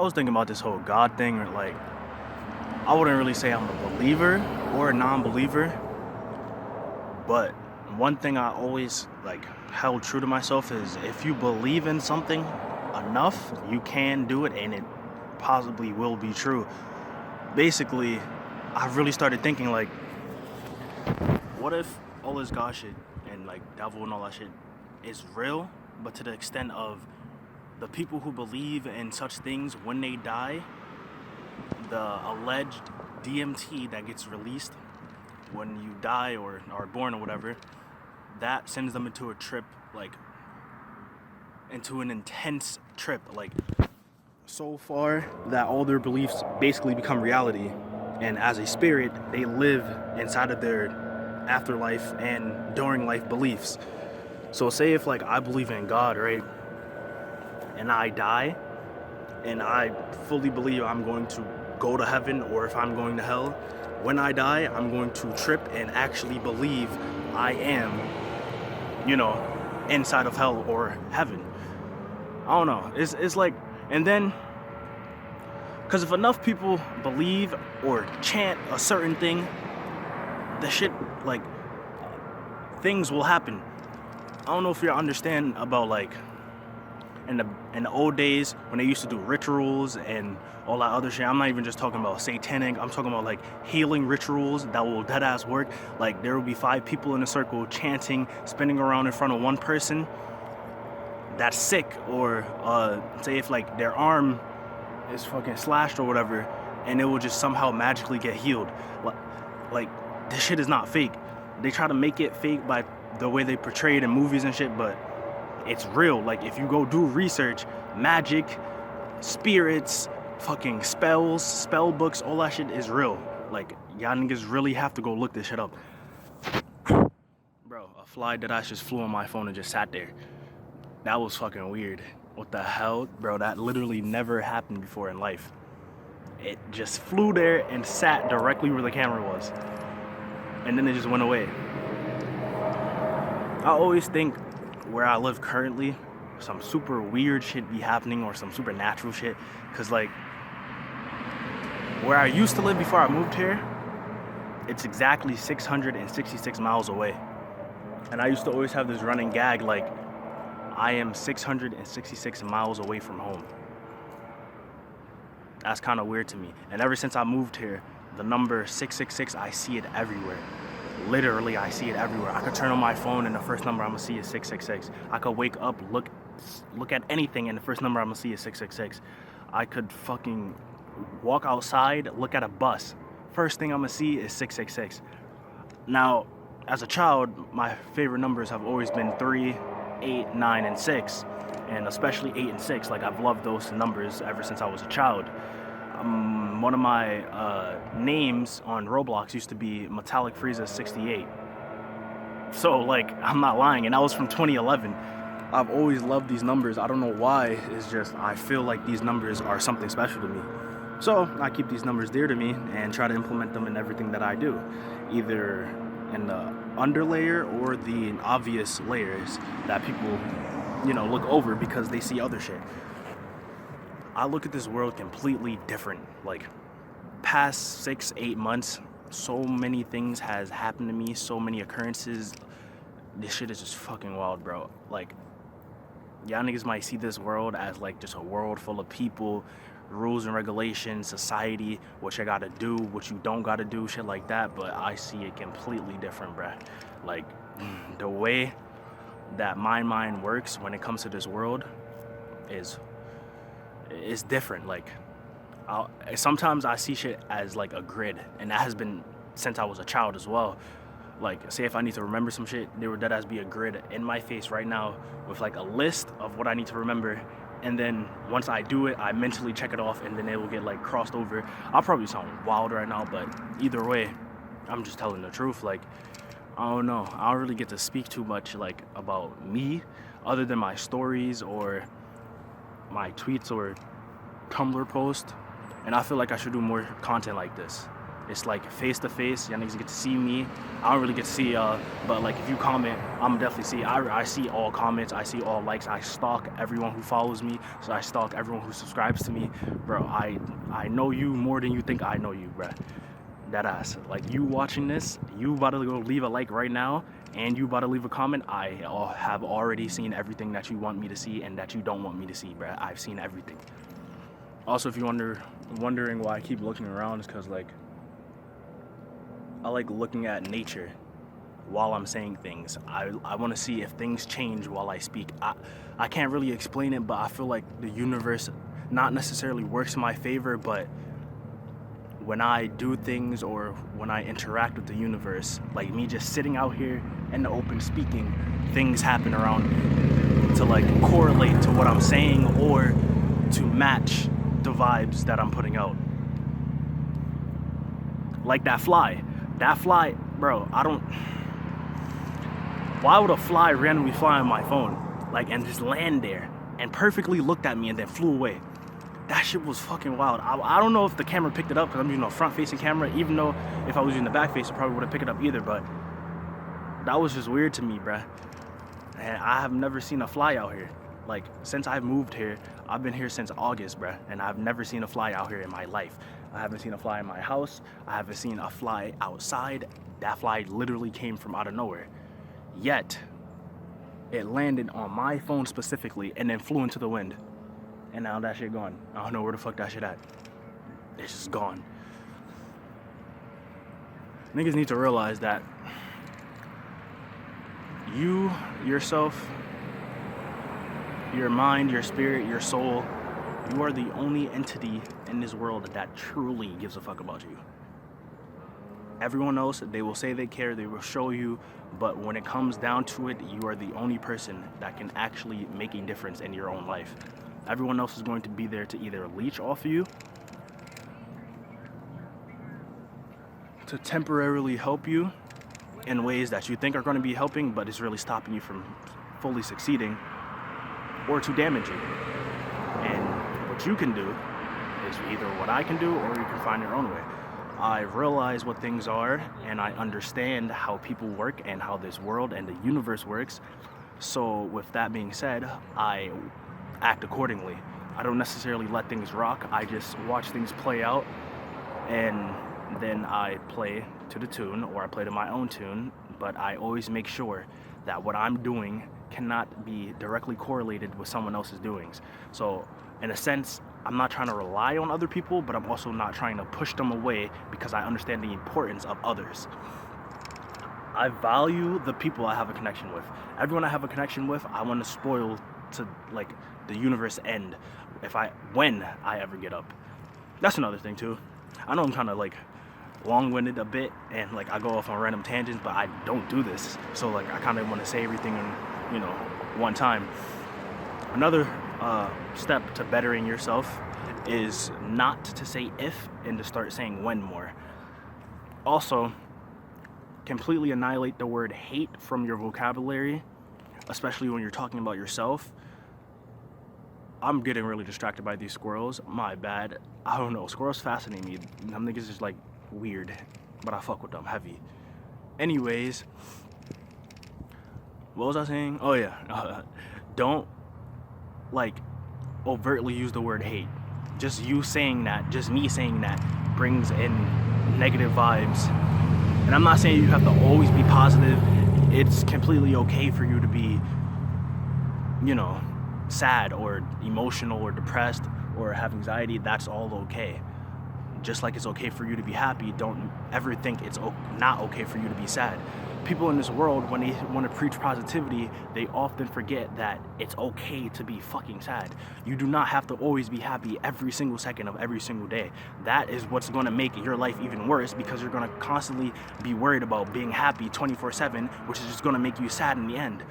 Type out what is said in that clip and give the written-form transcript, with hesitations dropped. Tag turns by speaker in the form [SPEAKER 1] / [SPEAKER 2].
[SPEAKER 1] I was thinking about this whole God thing, or like, I wouldn't really say I'm a believer or a non-believer, but one thing I always like held true to myself is if you believe in something enough, you can do it and it possibly will be true. Basically, I've really started thinking like, what if all this God shit and like devil and all that shit is real, but to the extent of the people who believe in such things when they die, the alleged DMT that gets released when you die or are born or whatever, that sends them into a trip, like into an intense trip, like so far that all their beliefs basically become reality. And as a spirit, they live inside of their afterlife and during life beliefs. So say if like I believe in God, right? And I die and I fully believe I'm going to go to heaven or if I'm going to hell, when I die, I'm going to trip and actually believe I am, inside of hell or heaven. I don't know. It's like, and then, because if enough people believe or chant a certain thing, the shit, like, things will happen. I don't know if you understand about, like, in the old days when they used to do rituals and all that other shit. I'm not even just talking about satanic. I'm talking about like healing rituals that will dead ass work. Like there will be 5 people in a circle chanting, spinning around in front of one person that's sick, or say if like their arm is fucking slashed or whatever, and it will just somehow magically get healed. Like this shit is not fake. They try to make it fake by the way they portray it in movies and shit, but it's real. Like if you go do research, magic, spirits, fucking spells, spell books, all that shit is real. Like y'all niggas really have to go look this shit up. Bro, a fly that I just flew on my phone and just sat there. That was fucking weird. What the hell? Bro, that literally never happened before in life. It just flew there and sat directly where the camera was. And then it just went away. I always think where I live currently, some super weird shit be happening or some supernatural shit. Cause like, where I used to live before I moved here, it's exactly 666 miles away. And I used to always have this running gag like, I am 666 miles away from home. That's kind of weird to me. And ever since I moved here, the number 666, I see it everywhere. Literally, I see it everywhere. I could turn on my phone and the first number I'm gonna see is 666. I could wake up, look at anything and the first number I'm gonna see is 666. I could fucking walk outside, look at a bus. First thing I'm gonna see is 666. Now, as a child, my favorite numbers have always been 3, 8, 9, and 6. And especially 8 and 6. Like, I've loved those numbers ever since I was a child. One of my names on Roblox used to be Metallic Frieza 68. So like, I'm not lying, and that was from 2011. I've always loved these numbers. I don't know why. It's just I feel like these numbers are something special to me. So I keep these numbers dear to me and try to implement them in everything that I do, either in the underlayer or the obvious layers that people, look over because they see other shit. I look at this world completely different. Like, past 6-8 months, so many things has happened to me, so many occurrences. This shit is just fucking wild, bro. Like, y'all niggas might see this world as like just a world full of people, rules and regulations, society, what you gotta do, what you don't gotta do, shit like that. But I see it completely different, bruh. Like, the way that my mind works when it comes to this world is different. Like, sometimes I see shit as like a grid, and that has been since I was a child as well. Like, say if I need to remember some shit, there would deadass be a grid in my face right now with like a list of what I need to remember, and then once I do it, I mentally check it off, and then it will get like crossed over. I'll probably sound wild right now, but either way, I'm just telling the truth. Like, I don't know, I don't really get to speak too much like about me other than my stories or my tweets or Tumblr post, and I feel like I should do more content like this. It's like face to face. Y'all niggas get to see me. I don't really get to see y'all, but like if you comment, I'm definitely see. I see all comments. I see all likes. I stalk everyone who follows me. So I stalk everyone who subscribes to me, bro. I know you more than you think I know you, bro. That ass. Like you watching this, you about to go leave a like right now, and you about to leave a comment. I have already seen everything that you want me to see and that you don't want me to see, bro. I've seen everything. Also, if you're wondering why I keep looking around, is because like I like looking at nature while I'm saying things. I want to see if things change while I speak. I can't really explain it, but I feel like the universe not necessarily works in my favor, but when I do things or when I interact with the universe, like me just sitting out here in the open speaking, things happen around me to like correlate to what I'm saying or to match the vibes that I'm putting out. Like that fly, bro, why would a fly randomly fly on my phone, like, and just land there and perfectly looked at me and then flew away? That shit was fucking wild. I don't know if the camera picked it up because I'm using a front-facing camera, even though if I was using the back face, it probably wouldn't pick it up either, but that was just weird to me, bruh. And I have never seen a fly out here. Like, since I've moved here, I've been here since August, bruh, and I've never seen a fly out here in my life. I haven't seen a fly in my house. I haven't seen a fly outside. That fly literally came from out of nowhere. Yet, it landed on my phone specifically and then flew into the wind. And now that shit gone. I don't know where the fuck that shit at. It's just gone. Niggas need to realize that you, yourself, your mind, your spirit, your soul, you are the only entity in this world that truly gives a fuck about you. Everyone else, they will say they care, they will show you, but when it comes down to it, you are the only person that can actually make a difference in your own life. Everyone else is going to be there to either leech off of you, to temporarily help you in ways that you think are going to be helping, but it's really stopping you from fully succeeding, or to damage you. And what you can do is either what I can do, or you can find your own way. I realize what things are, and I understand how people work and how this world and the universe works. So with that being said, I act accordingly. I don't necessarily let things rock. I just watch things play out, and then I play to the tune, or I play to my own tune, but I always make sure that what I'm doing cannot be directly correlated with someone else's doings. So in a sense, I'm not trying to rely on other people, but I'm also not trying to push them away because I understand the importance of others. I value the people I have a connection with. Everyone I have a connection with, I want to spoil to like the universe end when I ever get up. That's another thing too. I know I'm kind of like long-winded a bit and like I go off on random tangents, but I don't do this. So like I kind of want to say everything in, one time. Another step to bettering yourself is not to say if and to start saying when more. Also, completely annihilate the word hate from your vocabulary, especially when you're talking about yourself. I'm getting really distracted by these squirrels. My bad. I don't know. Squirrels fascinate me. Them niggas just like weird, but I fuck with them heavy. Anyways, what was I saying? Oh yeah. Don't like overtly use the word hate. Just you saying that, just me saying that brings in negative vibes. And I'm not saying you have to always be positive. It's completely okay for you to be, sad or emotional or depressed or have anxiety. That's all okay. Just like it's okay for you to be happy, don't ever think it's not okay for you to be sad. People in this world, when they want to preach positivity, they often forget that it's okay to be fucking sad. You do not have to always be happy every single second of every single day. That is what's going to make your life even worse, because you're going to constantly be worried about being happy 24/7, which is just going to make you sad in the end.